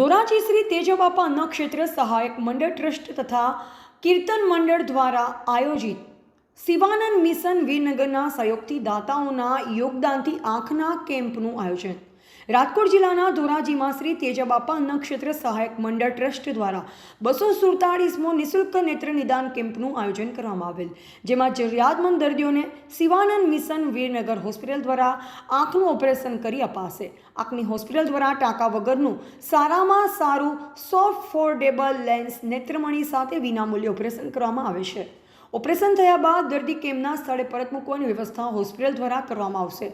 ધોરાજી શ્રી તેજબાપા નક્ષત્ર સહાયક મંડળ ટ્રસ્ટ તથા કીર્તન મંડળ દ્વારા આયોજિત શિવાનંદ મિશન વિરનગરના સહયોગથી દાતાઓના યોગદાનથી આંખના કેમ્પનું આયોજન રાજકોટ જિલ્લાના ધોરાજીમાં શ્રી તેજબાપા નક્ષત્ર સહાયક મંડળ ટ્રસ્ટ દ્વારા 247મો નિઃશુલ્ક નેત્ર નિદાન કેમ્પનું આયોજન કરવામાં આવેલ, જેમાં જરૂરિયાતમંદ દર્દીઓને શિવાનંદ મિશન વિરનગર હોસ્પિટલ દ્વારા આંખનું ઓપરેશન કરી અપાશે। આંખની હોસ્પિટલ દ્વારા ટાંકા વગરનું સારામાં સારું સોફ્ટ ફોલ્ડેબલ લેન્સ નેત્રમણી સાથે વિનામૂલ્યે ઓપરેશન કરવામાં આવે છે। ઓપરેશન થયા બાદ દર્દી કેમ્પના સ્થળે પરત મૂકવાની વ્યવસ્થા હોસ્પિટલ દ્વારા કરવામાં આવશે।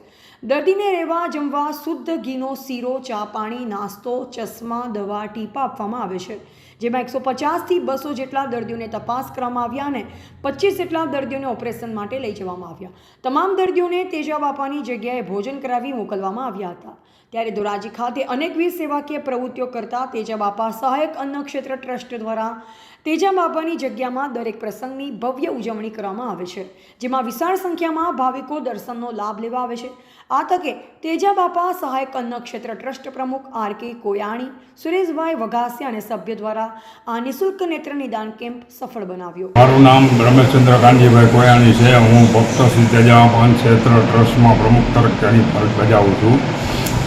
દર્દીને રહેવા જમવા શુદ્ધ ઘીનો શીરો, ચા પાણી, નાસ્તો, ચશ્મા, દવા, ટીપા આપવામાં આવે છે, જેમાં 150થી 200 જેટલા દર્દીઓને તપાસ કરવામાં આવ્યા અને 25 જેટલા દર્દીઓને ઓપરેશન માટે લઈ જવામાં આવ્યા। તમામ દર્દીઓને તેજાબાપાની જગ્યાએ ભોજન કરાવી મોકલવામાં આવ્યા હતા। ત્યારે ધોરાજી ખાતે અનેકવિધ સેવાકીય પ્રવૃત્તિઓ કરતા તેજાબાપા સહાયક અન્નક્ષેત્ર ટ્રસ્ટ દ્વારા તેજાબાપાની જગ્યામાં દરેક પ્રસંગની ભવ્ય ઉજવણી કરવામાં આવે છે, જેમાં વિશાળ સંખ્યામાં ભાવિકો દર્શનનો લાભ લેવા આવે છે। આ તકે તેજાબાપા સહાયક અન્નક્ષેત્ર ટ્રસ્ટ પ્રમુખ આર.કે. કોયાણી, સુરેશભાઈ વઘાસિયા અને સભ્ય દ્વારા આ નિઃશુલ્ક નેત્ર નિદાન કેમ્પ સફળ બનાવ્યો। મારું નામ રમેશચંદ્ર કાનજીભાઈ કોયાણી છે। હું ભક્ત શ્રી તેજાબાપા અન્નક્ષેત્ર ટ્રસ્ટમાં પ્રમુખ તરીકે ફરજ બજાવું છું।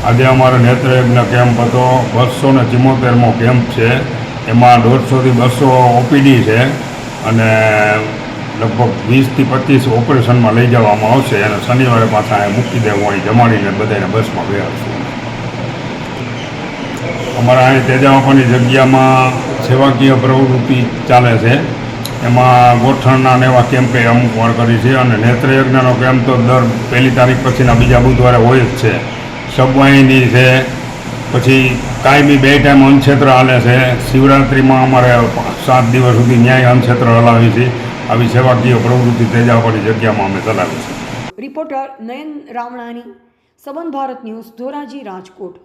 આજે અમારો નેત્રયજ્ઞ કેમ્પ હતો। 274મો કેમ્પ છે। એમાં 150થી 200 ઓપીડી છે અને લગભગ 20થી 25 ઓપરેશનમાં લઈ જવામાં આવશે અને શનિવારે પાછા મૂકી દેવું અહીં જમાડીને બધાને બસમાં બેસાડશું। અમારા અહીં તેજાબાપાની જગ્યામાં સેવાકીય પ્રવૃત્તિ ચાલે છે। એમાં ગોઠણના ને એવા કેમ્પે અમુક વાર કરી છે અને નેત્રયજ્ઞનો કેમ્પ તો દર 1લી તારીખ પછીના બીજા બુધવારે હોય જ છે। સબવાહિની છે, પછી કાયમી 2 ટાઈમ અન્નક્ષેત્ર હાલે છે। શિવરાત્રિમાં અમારે 7 દિવસ સુધી ન્યાય અન્નક્ષેત્ર હલાવી છે। આવી સેવાકીય પ્રવૃત્તિ તેજાબાપાની જગ્યામાં અમે ચલાવી છે। રિપોર્ટર નયન રાવણાની, સંબંધ ભારત ન્યૂઝ, ધોરાજી, રાજકોટ।